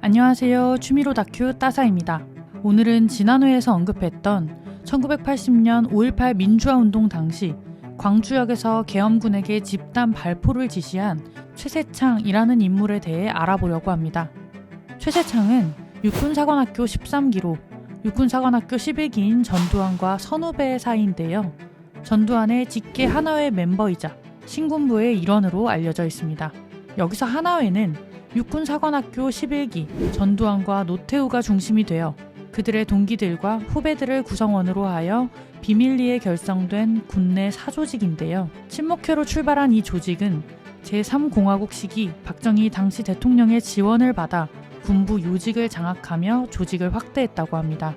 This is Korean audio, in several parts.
안녕하세요. 취미로 다큐 따사입니다. 오늘은 지난 회에서 언급했던 1980년 5.18 민주화운동 당시 광주역에서 계엄군에게 집단 발포를 지시한 최세창이라는 인물에 대해 알아보려고 합니다. 최세창은 육군사관학교 13기로 육군사관학교 11기인 전두환과 선후배의 사이인데요. 전두환의 직계 하나회 멤버이자 신군부의 일원으로 알려져 있습니다. 여기서 하나회는 육군사관학교 11기 전두환과 노태우가 중심이 되어 그들의 동기들과 후배들을 구성원으로 하여 비밀리에 결성된 군내 사조직인데요. 친목회로 출발한 이 조직은 제3공화국 시기 박정희 당시 대통령의 지원을 받아 군부 요직을 장악하며 조직을 확대했다고 합니다.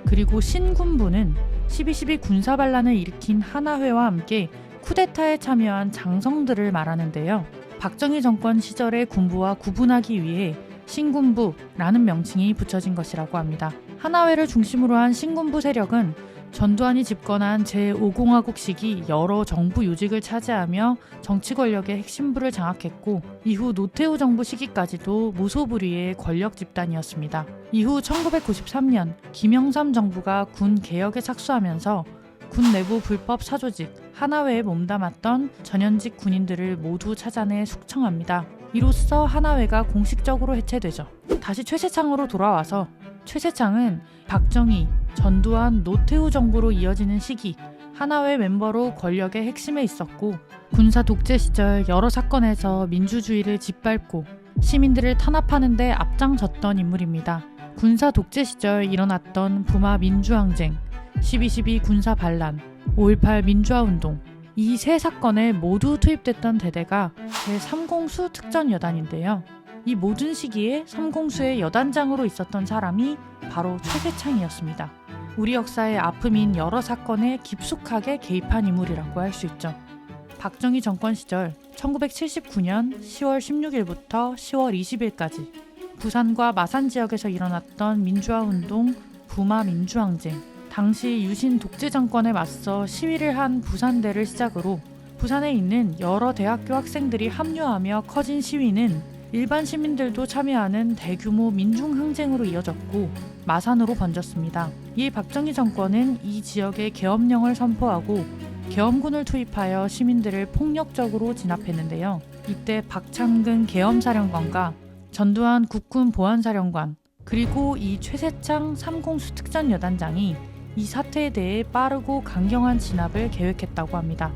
그리고 신군부는 12.12 군사반란을 일으킨 하나회와 함께 쿠데타에 참여한 장성들을 말하는데요. 박정희 정권 시절의 군부와 구분하기 위해 신군부라는 명칭이 붙여진 것이라고 합니다. 하나회를 중심으로 한 신군부 세력은 전두환이 집권한 제5공화국 시기 여러 정부 요직을 차지하며 정치 권력의 핵심부를 장악했고 이후 노태우 정부 시기까지도 무소불위의 권력 집단이었습니다. 이후 1993년 김영삼 정부가 군 개혁에 착수하면서 군 내부 불법 사조직 하나회에 몸담았던 전현직 군인들을 모두 찾아내 숙청합니다. 이로써 하나회가 공식적으로 해체되죠. 다시 최세창으로 돌아와서 최세창은 박정희, 전두환, 노태우 정부로 이어지는 시기 하나회 멤버로 권력의 핵심에 있었고 군사 독재 시절 여러 사건에서 민주주의를 짓밟고 시민들을 탄압하는 데 앞장섰던 인물입니다. 군사 독재 시절 일어났던 부마 민주항쟁, 12.12 군사반란, 5.18 민주화운동 이 세 사건에 모두 투입됐던 대대가 제3공수 특전여단인데요. 이 모든 시기에 3공수의 여단장으로 있었던 사람이 바로 최세창이었습니다. 우리 역사의 아픔인 여러 사건에 깊숙하게 개입한 인물이라고 할 수 있죠. 박정희 정권 시절 1979년 10월 16일부터 10월 20일까지 부산과 마산 지역에서 일어났던 민주화운동 부마 민주항쟁 당시 유신 독재 정권에 맞서 시위를 한 부산대를 시작으로 부산에 있는 여러 대학교 학생들이 합류하며 커진 시위는 일반 시민들도 참여하는 대규모 민중항쟁으로 이어졌고 마산으로 번졌습니다. 이에 박정희 정권은 이 지역에 계엄령을 선포하고 계엄군을 투입하여 시민들을 폭력적으로 진압했는데요. 이때 박창근 계엄사령관과 전두환 국군 보안사령관 그리고 이 최세창 3공수 특전여단장이 이 사태에 대해 빠르고 강경한 진압을 계획했다고 합니다.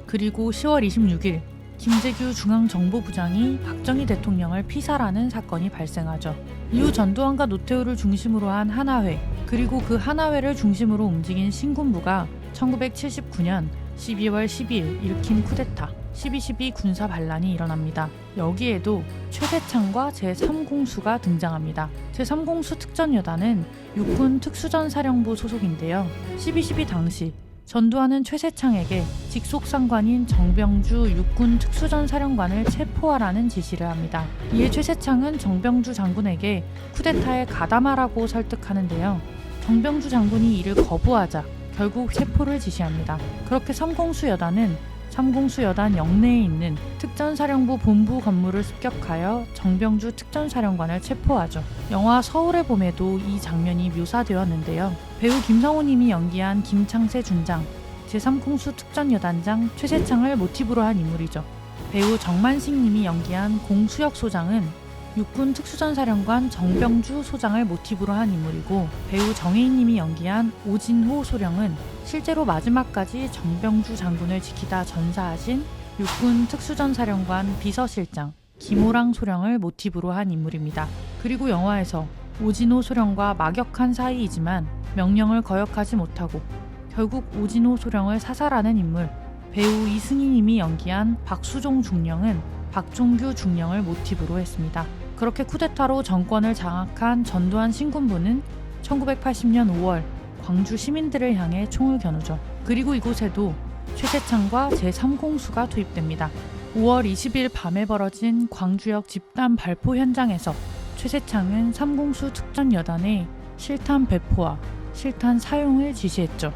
그리고 10월 26일 김재규 중앙정보부장이 박정희 대통령을 피살하는 사건이 발생하죠. 이후 전두환과 노태우를 중심으로 한 하나회 그리고 그 하나회를 중심으로 움직인 신군부가 1979년 12월 12일 일으킨 쿠데타 12.12 군사반란이 일어납니다. 여기에도 최세창과 제3공수가 등장합니다. 제3공수 특전여단은 육군 특수전사령부 소속인데요. 12.12 당시 전두환은 최세창에게 직속 상관인 정병주 육군 특수전사령관을 체포하라는 지시를 합니다. 이에 최세창은 정병주 장군에게 쿠데타에 가담하라고 설득하는데요. 정병주 장군이 이를 거부하자 결국 체포를 지시합니다. 그렇게 3공수 여단은 3공수 여단 영내에 있는 특전사령부 본부 건물을 습격하여 정병주 특전사령관을 체포하죠. 영화 서울의 봄에도 이 장면이 묘사되었는데요. 배우 김성호님이 연기한 김창세 준장, 제3공수 특전여단장 최세창을 모티브로 한 인물이죠. 배우 정만식님이 연기한 공수혁 소장은 육군 특수전사령관 정병주 소장을 모티브로 한 인물이고 배우 정혜인님이 연기한 오진호 소령은 실제로 마지막까지 정병주 장군을 지키다 전사하신 육군 특수전사령관 비서실장 김호랑 소령을 모티브로 한 인물입니다. 그리고 영화에서 오진호 소령과 막역한 사이이지만 명령을 거역하지 못하고 결국 오진호 소령을 사살하는 인물 배우 이승희님이 연기한 박수종 중령은 박종규 중령을 모티브로 했습니다. 그렇게 쿠데타로 정권을 장악한 전두환 신군부는 1980년 5월 광주 시민들을 향해 총을 겨누죠. 그리고 이곳에도 최세창과 제3공수가 투입됩니다. 5월 20일 밤에 벌어진 광주역 집단 발포 현장에서 최세창은 3공수 특전여단에 실탄 배포와 실탄 사용을 지시했죠.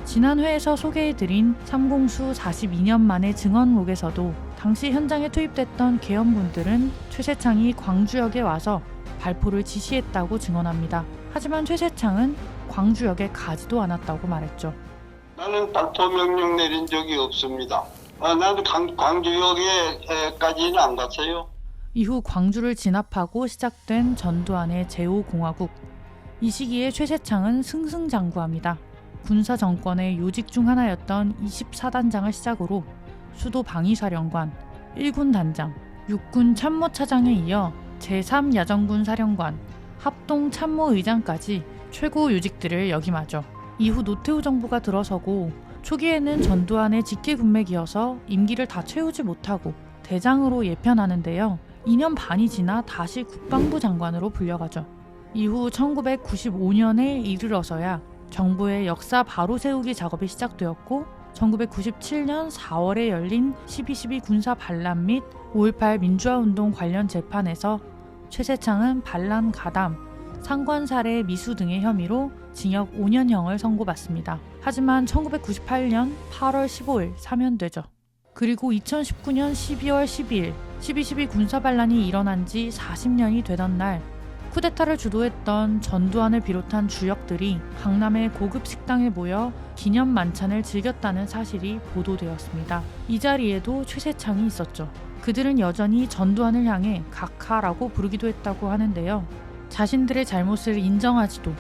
지난 회에서 소개해드린 3공수 42년 만의 증언록에서도 당시 현장에 투입됐던 계엄군들은 최세창이 광주역에 와서 발포를 지시했다고 증언합니다. 하지만 최세창은 광주역에 가지도 않았다고 말했죠. 나는 발포 명령 내린 적이 없습니다. 나는 광주역에까지는 안 갔어요. 이후 광주를 진압하고 시작된 전두환의 제5공화국. 이 시기에 최세창은 승승장구합니다. 군사 정권의 요직 중 하나였던 24단장을 시작으로 수도 방위사령관, 1군 단장, 6군 참모차장에 이어 제3야전군 사령관, 합동 참모의장까지 최고 요직들을 역임하죠. 이후 노태우 정부가 들어서고 초기에는 전두환의 직계군맥이어서 임기를 다 채우지 못하고 대장으로 예편하는데요. 2년 반이 지나 다시 국방부 장관으로 불려가죠. 이후 1995년에 이르러서야 정부의 역사 바로 세우기 작업이 시작되었고 1997년 4월에 열린 12.12 군사 반란 및 5.18 민주화운동 관련 재판에서 최세창은 반란 가담, 상관 살해 미수 등의 혐의로 징역 5년형을 선고받습니다. 하지만 1998년 8월 15일 사면되죠. 그리고 2019년 12월 12일 12.12 군사 반란이 일어난 지 40년이 되던 날 쿠데타를 주도했던 전두환을 비롯한 주역들이 강남의 고급 식당에 모여 기념 만찬을 즐겼다는 사실이 보도되었습니다. 이 자리에도 최세창이 있었죠. 그들은 여전히 전두환을 향해 각하라고 부르기도 했다고 하는데요. 자신들의 잘못을 인정하지도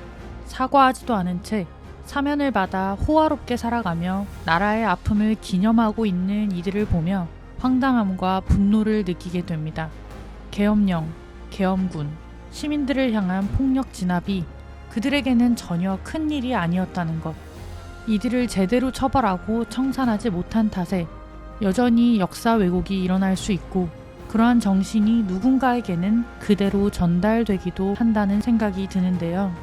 사과하지도 않은 채 사면을 받아 호화롭게 살아가며 나라의 아픔을 기념하고 있는 이들을 보며 황당함과 분노를 느끼게 됩니다. 계엄령, 계엄군, 시민들을 향한 폭력 진압이 그들에게는 전혀 큰 일이 아니었다는 것. 이들을 제대로 처벌하고 청산하지 못한 탓에 여전히 역사 왜곡이 일어날 수 있고 그러한 정신이 누군가에게는 그대로 전달되기도 한다는 생각이 드는데요.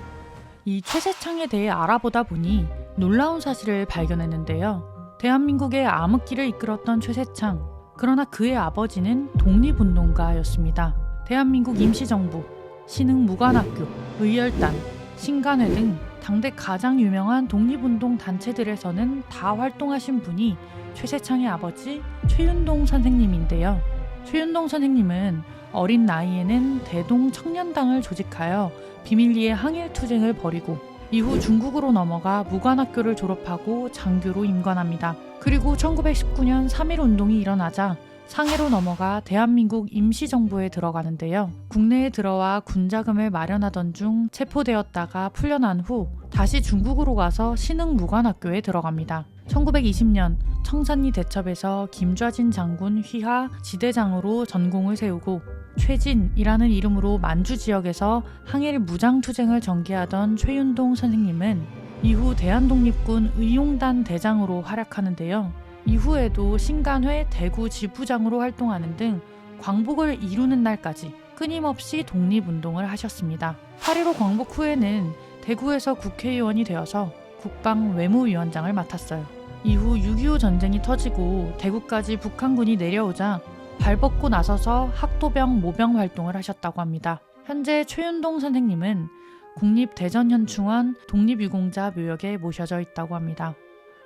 이 최세창에 대해 알아보다 보니 놀라운 사실을 발견했는데요. 대한민국의 암흑기를 이끌었던 최세창, 그러나 그의 아버지는 독립운동가였습니다. 대한민국 임시정부, 신흥무관학교, 의열단, 신간회 등 당대 가장 유명한 독립운동 단체들에서는 다 활동하신 분이 최세창의 아버지 최윤동 선생님인데요. 최윤동 선생님은 어린 나이에는 대동 청년당을 조직하여 비밀리에 항일투쟁을 벌이고 이후 중국으로 넘어가 무관학교를 졸업하고 장교로 임관합니다. 그리고 1919년 3.1운동이 일어나자 상해로 넘어가 대한민국 임시정부에 들어가는데요. 국내에 들어와 군자금을 마련하던 중 체포되었다가 풀려난 후 다시 중국으로 가서 신흥무관학교에 들어갑니다. 1920년 청산리 대첩에서 김좌진 장군 휘하 지대장으로 전공을 세우고 최진이라는 이름으로 만주 지역에서 항일 무장투쟁을 전개하던 최윤동 선생님은 이후 대한독립군 의용단 대장으로 활약하는데요. 이후에도 신간회 대구 지부장으로 활동하는 등 광복을 이루는 날까지 끊임없이 독립운동을 하셨습니다. 8.15 광복 후에는 대구에서 국회의원이 되어서 국방외무위원장을 맡았어요. 이후 6.25 전쟁이 터지고 대구까지 북한군이 내려오자 발벗고 나서서 학도병 모병 활동을 하셨다고 합니다. 현재 최윤동 선생님은 국립대전현충원 독립유공자 묘역에 모셔져 있다고 합니다.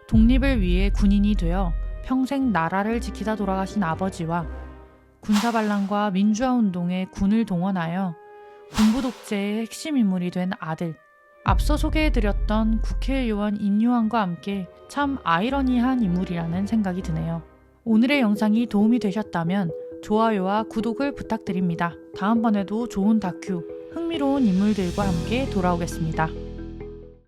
독립을 위해 군인이 되어 평생 나라를 지키다 돌아가신 아버지와 군사반란과 민주화운동에 군을 동원하여 군부독재의 핵심 인물이 된 아들, 앞서 소개해드렸던 국회의원 인유환과 함께 참 아이러니한 인물이라는 생각이 드네요. 오늘의 영상이 도움이 되셨다면 좋아요와 구독을 부탁드립니다. 다음번에도 좋은 다큐, 흥미로운 인물들과 함께 돌아오겠습니다.